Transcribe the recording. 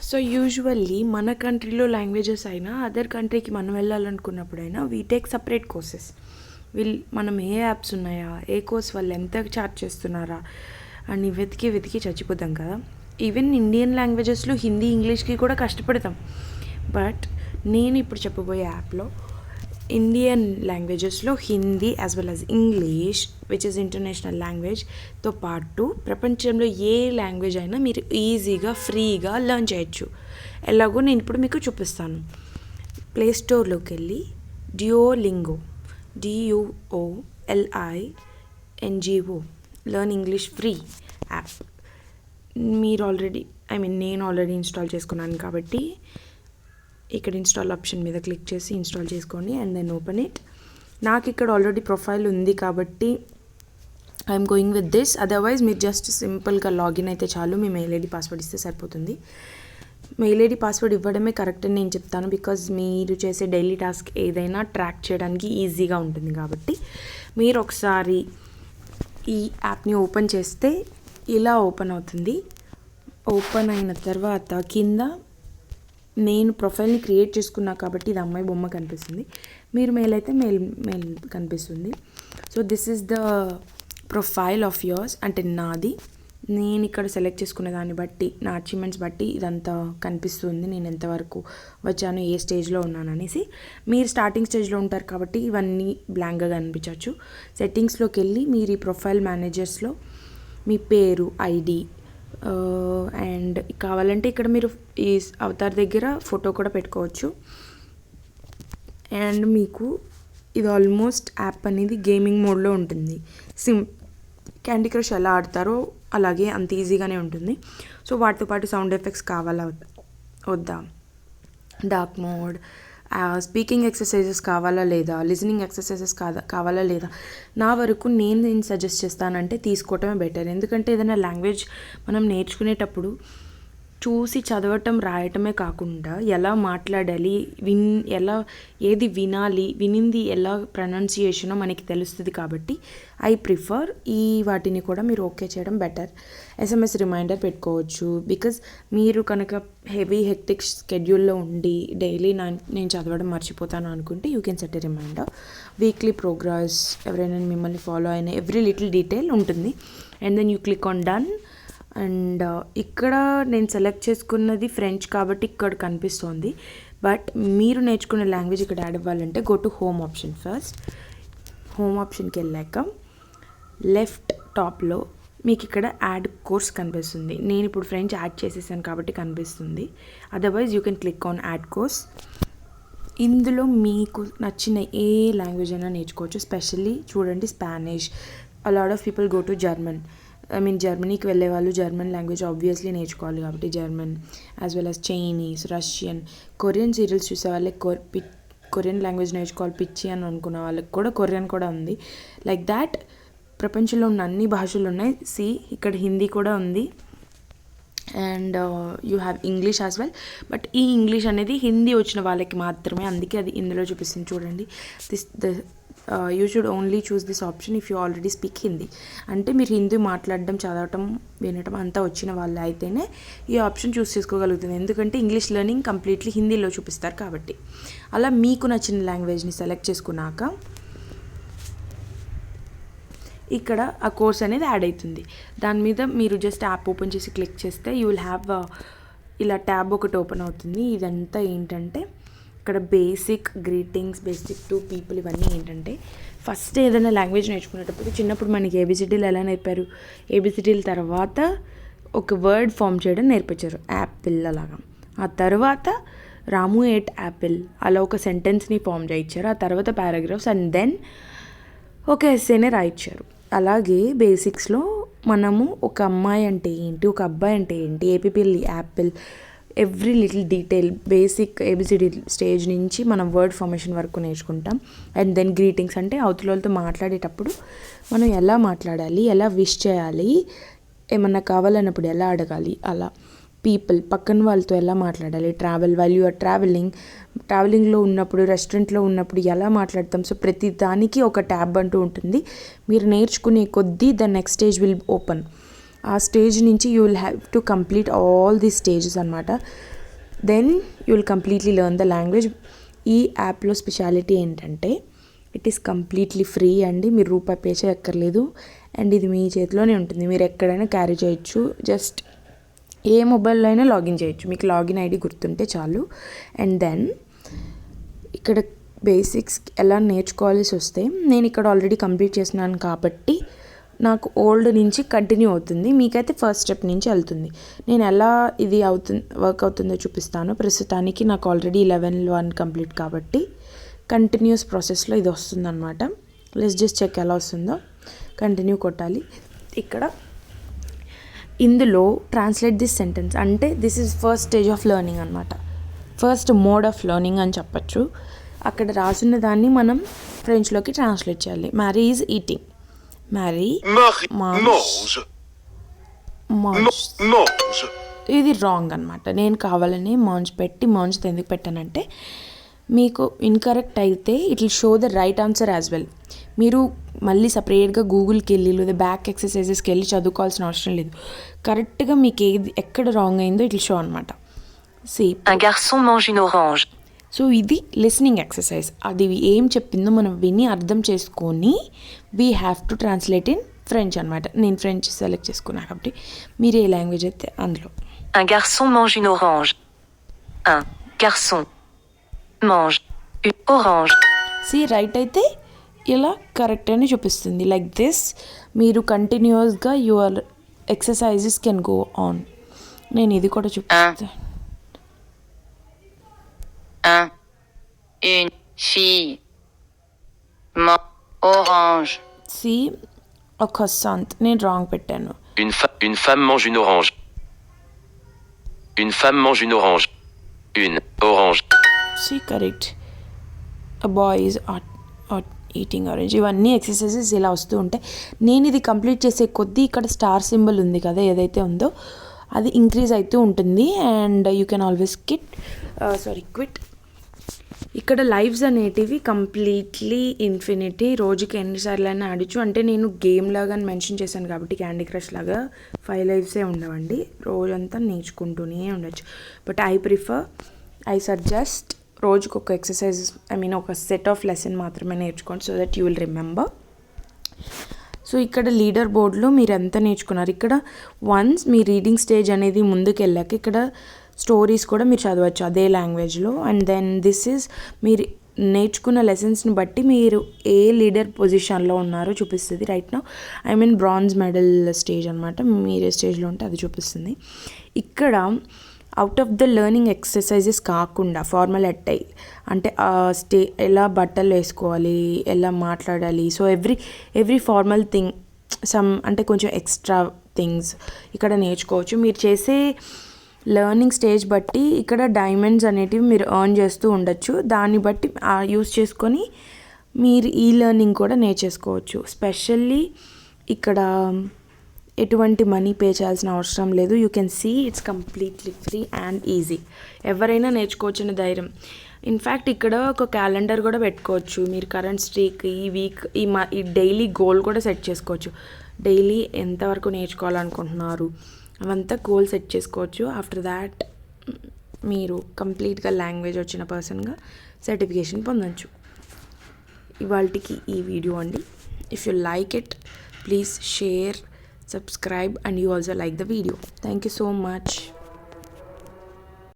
So usually మన కంట్రీలో languages అయినా అదర్ కంట్రీకి మనం వెళ్ళాలనుకున్నప్పుడైనా వీ టేక్ సపరేట్ కోర్సెస్. మనం ఏ యాప్స్ ఉన్నాయా, ఏ కోర్స్ వాళ్ళు ఎంత ఛార్జ్ చేస్తున్నారా అని వెతికి చచ్చిపోతాం కదా. ఈవెన్ ఇండియన్ లాంగ్వేజెస్లో హిందీ, ఇంగ్లీష్కి కూడా కష్టపడతాం. బట్ నేను ఇప్పుడు చెప్పబోయే యాప్లో ఇండియన్ లాంగ్వేజెస్లో Hindi as well as English which is international లాంగ్వేజ్తో పాటు ప్రపంచంలో ఏ లాంగ్వేజ్ అయినా మీరు ఈజీగా ఫ్రీగా లెర్న్ చేయొచ్చు. ఎలాగో నేను ఇప్పుడు మీకు చూపిస్తాను. ప్లే స్టోర్లోకి వెళ్ళి డ్యూయోలింగో DUOLINGO learn English free app నేను ఆల్రెడీ ఇన్స్టాల్ చేసుకున్నాను కాబట్టి ఇక్కడ ఇన్స్టాల్ ఆప్షన్ మీద క్లిక్ చేసి ఇన్స్టాల్ చేసుకోండి అండ్ దెన్ ఓపెన్ ఇట్. నాకు ఇక్కడ ఆల్రెడీ ప్రొఫైల్ ఉంది కాబట్టి I'm going with this. Otherwise మీరు జస్ట్ సింపుల్గా లాగిన్ అయితే చాలు. మీ మెయిల్ ఐడి పాస్వర్డ్ ఇస్తే సరిపోతుంది. మెయిల్ ఐడి పాస్వర్డ్ ఇవ్వడమే కరెక్ట్ అని నేను చెప్తాను, బికాజ్ మీరు చేసే డైలీ టాస్క్ ఏదైనా ట్రాక్ చేయడానికి ఈజీగా ఉంటుంది. కాబట్టి మీరు ఒకసారి ఈ యాప్ని ఓపెన్ చేస్తే ఇలా ఓపెన్ అవుతుంది. ఓపెన్ అయిన తర్వాత కింద నేను ప్రొఫైల్ని క్రియేట్ చేసుకున్నా కాబట్టి ఇది అమ్మాయి బొమ్మ కనిపిస్తుంది. మీరు మెయిల్ అయితే మెయిల్ కనిపిస్తుంది. So this is the profile of yours, అంటే నాది. నేను ఇక్కడ సెలెక్ట్ చేసుకునే దాన్ని బట్టి, నా అచీవ్మెంట్స్ బట్టి ఇదంతా కనిపిస్తుంది, నేను ఎంతవరకు వచ్చాను, ఏ స్టేజ్లో ఉన్నాను అనేసి. మీరు స్టార్టింగ్ స్టేజ్లో ఉంటారు కాబట్టి ఇవన్నీ బ్లాంక్గా కనిపించవచ్చు. సెట్టింగ్స్లోకి వెళ్ళి మీరు ఈ ప్రొఫైల్ మేనేజర్స్లో మీ పేరు, ఐడి అండ్ కావాలంటే ఇక్కడ మీరు ఈ అవతార్ దగ్గర ఫోటో కూడా పెట్టుకోవచ్చు. అండ్ మీకు ఇది ఆల్మోస్ట్ యాప్ అనేది గేమింగ్ మోడ్లో ఉంటుంది. క్యాండీ క్రష్ ఎలా ఆడతారో అలాగే అంత ఈజీగానే ఉంటుంది. సో వాటితో పాటు సౌండ్ ఎఫెక్ట్స్ కావాలా వద్దా, డార్క్ మోడ్, స్పీకింగ్ ఎక్సర్సైజెస్ కావాలా లేదా, లిజనింగ్ ఎక్సర్సైజెస్ కావాలా లేదా, నా వరకు నేను సజెస్ట్ చేస్తానంటే తీసుకోవటమే బెటర్. ఎందుకంటే ఏదైనా లాంగ్వేజ్ మనం నేర్చుకునేటప్పుడు చూసి చదవటం, రాయటమే కాకుండా ఎలా మాట్లాడాలి, ఏది వినాలి, వినింది ఎలా ప్రొనౌన్సియేషనో మనకి తెలుస్తుంది. కాబట్టి ఐ ప్రిఫర్ వాటిని కూడా మీరు ఓకే చేయడం బెటర్. SMS రిమైండర్ పెట్టుకోవచ్చు, బికాజ్ మీరు కనుక హెవీ హెక్టిక్ స్కెడ్యూల్లో ఉండి డైలీ నేను చదవడం మర్చిపోతాను అనుకుంటే you can set a reminder. Weekly progress, ఎవరైనా మిమ్మల్ని ఫాలో అయిన ఎవ్రీ లిటిల్ డీటెయిల్ ఉంటుంది. And then you click on done. And ఇక్కడ నేను సెలెక్ట్ చేసుకున్నది ఫ్రెంచ్ కాబట్టి ఇక్కడ కనిపిస్తోంది. బట్ మీరు నేర్చుకునే లాంగ్వేజ్ ఇక్కడ యాడ్ అవ్వాలంటే go to home option. First home ఆప్షన్కి వెళ్ళాక లెఫ్ట్ టాప్లో మీకు ఇక్కడ యాడ్ కోర్స్ కనిపిస్తుంది. నేను ఇప్పుడు ఫ్రెంచ్ యాడ్ చేసేసాను కాబట్టి కనిపిస్తుంది. Otherwise you can click on add course. ఇందులో మీకు నచ్చిన ఏ లాంగ్వేజ్ అయినా నేర్చుకోవచ్చు. స్పెషల్లీ చూడండి, Spanish. A lot of people go to జర్మనీకి వెళ్ళే వాళ్ళు జర్మన్ లాంగ్వేజ్ ఆబ్వియస్లీ నేర్చుకోవాలి కాబట్టి German, as well as Chinese, Russian, Korean serials చూసే వాళ్ళకి కొరియన్ లాంగ్వేజ్ నేర్చుకోవాలి పిచ్చి అని అనుకున్న వాళ్ళకి కూడా కొరియన్ కూడా ఉంది. లైక్ దాట్ ప్రపంచంలో ఉన్న అన్ని భాషలు ఉన్నాయి. ఇక్కడ హిందీ కూడా ఉంది. And you have English as well. But ఈ ఇంగ్లీష్ అనేది హిందీ వచ్చిన వాళ్ళకి మాత్రమే, అందుకే అది ఇందులో చూపిస్తుంది. చూడండి, you should only choose this option if you already speak Hindi. అంటే మీరు హిందీ మాట్లాడడం, చదవటం, వినటం అంతా వచ్చిన వాళ్ళు అయితేనే ఈ ఆప్షన్ చూస్ చేసుకోగలుగుతుంది. ఎందుకంటే ఇంగ్లీష్ లెర్నింగ్ కంప్లీట్లీ హిందీలో చూపిస్తారు కాబట్టి. అలా మీకు నచ్చిన లాంగ్వేజ్ని సెలెక్ట్ చేసుకున్నాక ఇక్కడ ఆ కోర్స్ అనేది యాడ్ అవుతుంది. దాని మీద మీరు జస్ట్ యాప్ ఓపెన్ చేసి క్లిక్ చేస్తే యూ విల్ హ్యావ్ ఇలా ట్యాబ్ ఒకటి ఓపెన్ అవుతుంది. ఇదంతా ఏంటంటే ఇక్కడ basic greetings, basic to people, ఇవన్నీ ఏంటంటే ఫస్ట్ ఏదైనా లాంగ్వేజ్ నేర్చుకునేటప్పుడు చిన్నప్పుడు మనకి ఏబిసిడీలు ఎలా నేర్పారు, ఏబిసిడీల తర్వాత ఒక వర్డ్ ఫామ్ చేయడం నేర్పించారు, యాపిల్ అలాగా. ఆ తర్వాత రాము ఎట్ యాపిల్ అలా ఒక సెంటెన్స్ని ఫామ్ చేయించారు. ఆ తర్వాత పారాగ్రాఫ్స్ అండ్ దెన్ ఒక ఎస్సేనే రాయించారు. అలాగే బేసిక్స్లో మనము ఒక అమ్మాయి అంటే ఏంటి, ఒక అబ్బాయి అంటే ఏంటి, APL, apple, every little detail basic ABCD stage నుంచి మనం వర్డ్ ఫార్మేషన్ వరకు నేర్చుకుంటాం. అండ్ దెన్ గ్రీటింగ్స్ అంటే అవతల వాళ్ళతో మాట్లాడేటప్పుడు మనం ఎలా మాట్లాడాలి, ఎలా విష్ చేయాలి, ఏమన్నా కావాలన్నప్పుడు ఎలా అడగాలి, అలా పీపుల్ పక్కన వాళ్ళతో ఎలా మాట్లాడాలి, ట్రావెల్ వైల్ యు ఆర్ ట్రావెలింగ్లో ఉన్నప్పుడు, రెస్టారెంట్లో ఉన్నప్పుడు ఎలా మాట్లాడతాం. సో ప్రతి దానికి ఒక ట్యాబ్ అంటూ ఉంటుంది. మీరు నేర్చుకునే కొద్దీ the next stage will open. ఆ స్టేజ్ నుంచి you will have to complete all the stages అనమాట. Then you will completely learn the language. ఈ యాప్లో స్పెషాలిటీ ఏంటంటే ఇట్ ఈస్ కంప్లీట్లీ ఫ్రీ అండి. మీరు రూపాయి పే చేయక్కర్లేదు. అండ్ ఇది మీ చేతిలోనే ఉంటుంది. మీరు ఎక్కడైనా క్యారీ చేయొచ్చు. జస్ట్ ఏ మొబైల్లో అయినా లాగిన్ చేయొచ్చు. మీకు లాగిన్ ఐడి గుర్తుంటే చాలు. అండ్ దెన్ ఇక్కడ బేసిక్స్ ఎలా నేర్చుకోవాల్సి వస్తే నేను ఇక్కడ ఆల్రెడీ కంప్లీట్ చేసినాను కాబట్టి నాకు ఓల్డ్ నుంచి కంటిన్యూ అవుతుంది. మీకైతే ఫస్ట్ స్టెప్ నుంచి వెళ్తుంది. నేను ఎలా ఇది వర్క్ అవుతుందో చూపిస్తాను. ప్రస్తుతానికి నాకు ఆల్రెడీ 11 కంప్లీట్ కాబట్టి కంటిన్యూస్ ప్రాసెస్లో ఇది వస్తుందన్నమాట. లెట్స్ జస్ట్ చెక్ ఎలా వస్తుందో. కంటిన్యూ కొట్టాలి. ఇక్కడ ఇందులో ట్రాన్స్లేట్ దిస్ సెంటెన్స్ అంటే this is first stage of learning అనమాట. ఫస్ట్ మోడ్ ఆఫ్ లెర్నింగ్ అని చెప్పచ్చు. అక్కడ రాసున్న దాన్ని మనం ఫ్రెంచ్లోకి ట్రాన్స్లేట్ చేయాలి. Marry is eating. Marry mange. ఇది రాంగ్ అనమాట. నేను కావాలని మాంజ్ పెట్టి మాంజ్ ఎందుకు పెట్టానంటే మీకు ఇన్కరెక్ట్ అయితే it will show the right answer as well. మీరు మళ్ళీ సపరేట్గా గూగుల్కి వెళ్ళి లేదా బ్యాక్ ఎక్సర్సైజెస్కి వెళ్ళి చదువుకోవాల్సిన అవసరం లేదు. కరెక్ట్గా మీకు ఎక్కడ రాంగ్ అయిందో ఇట్ విల్ షో అనమాట. Un garçon mange une orange. So ఇది లిసనింగ్ ఎక్సర్సైజ్. అది ఏం చెప్పిందో మనం విని అర్థం చేసుకొని we have to translate in French అనమాట. నేను ఫ్రెంచ్ సెలెక్ట్ చేసుకున్నాను కాబట్టి మీరు ఏ లాంగ్వేజ్ అయితే అందులో. Un garçon mange une orange. Un garçon mange une orange. Right అయితే ఇలా కరెక్ట్ అని చూపిస్తుంది. లైక్ దిస్ మీరు కంటిన్యూస్గా your exercises can go on. నేను ఇది కూడా చూపిస్తాను. Une fille mange orange. ఒక సంత్ నేను రాంగ్ పెట్టాను. Une femme mange une orange. Une femme mange une orange. Une orange. Correct. A boy is eating orange. ఇవన్నీ ఎక్సర్సైజెస్ ఇలా వస్తూ ఉంటాయి. నేను ఇది కంప్లీట్ చేసే కొద్దీ ఇక్కడ స్టార్ సింబల్ ఉంది కదా ఏదైతే ఉందో అది ఇంక్రీజ్ అవుతూ ఉంటుంది. And you can always quit. ఇక్కడ లైవ్స్ అనేటివి కంప్లీట్లీ ఇన్ఫినిటీ. రోజుకి ఎన్నిసార్లు అయినా ఆడచ్చు. అంటే నేను గేమ్ లాగా మెన్షన్ చేశాను కాబట్టి క్యాండీ క్రష్ లాగా 5 లైవ్సే ఉండవండి. రోజంతా నేర్చుకుంటూనే ఉండొచ్చు. బట్ ఐ సజెస్ట్ రోజుకు ఒక ఎక్సర్సైజ్ ఒక సెట్ ఆఫ్ లెసన్ మాత్రమే నేర్చుకోండి. So that you will remember. So ఇక్కడ లీడర్ బోర్డులో మీరు ఎంత నేర్చుకున్నారు. ఇక్కడ వన్స్ మీ రీడింగ్ స్టేజ్ అనేది ముందుకు వెళ్ళాక ఇక్కడ స్టోరీస్ కూడా మీరు చదవచ్చు అదే లాంగ్వేజ్లో. అండ్ దెన్ దిస్ ఈజ్ మీరు నేర్చుకున్న లెసన్స్ని బట్టి మీరు ఏ లీడర్ పొజిషన్లో ఉన్నారో చూపిస్తుంది. Right now bronze medal stage అనమాట. మీరు ఏ స్టేజ్లో ఉంటే అది చూపిస్తుంది. ఇక్కడ out of the learning exercises కాకుండా ఫార్మల్ అట్టై అంటే ఎలా బట్టలు వేసుకోవాలి, ఎలా మాట్లాడాలి. సో ఎవ్రీ ఫార్మల్ థింగ్ అంటే కొంచెం ఎక్స్ట్రా థింగ్స్ ఇక్కడ నేర్చుకోవచ్చు. మీరు చేసే లెర్నింగ్ స్టేజ్ బట్టి ఇక్కడ డైమండ్స్ అనేటివి మీరు ఎర్న్ చేస్తూ ఉండొచ్చు. దాన్ని బట్టి యూస్ చేసుకొని మీరు ఈ లెర్నింగ్ కూడా నేర్చేసుకోవచ్చు. స్పెషల్లీ ఇక్కడ ఎటువంటి మనీ పే చేయాల్సిన అవసరం లేదు. You can see it's completely free and easy. ఎవరైనా నేర్చుకోవచ్చిన ధైర్యం. ఇన్ఫ్యాక్ట్ ఇక్కడ ఒక క్యాలెండర్ కూడా పెట్టుకోవచ్చు. మీరు కరెంట్ స్ట్రీక్, ఈ వీక్, ఈ డైలీ గోల్ కూడా సెట్ చేసుకోవచ్చు. డైలీ ఎంతవరకు నేర్చుకోవాలనుకుంటున్నారు అవంతా గోల్ సెట్ చేసుకోవచ్చు. ఆఫ్టర్ దాట్ మీరు కంప్లీట్గా లాంగ్వేజ్ వచ్చిన పర్సన్గా సర్టిఫికేషన్ పొందొచ్చు. ఇవాళకి ఈ వీడియో అండి. If you like it please share, subscribe, and you also like the video. Thank you so much.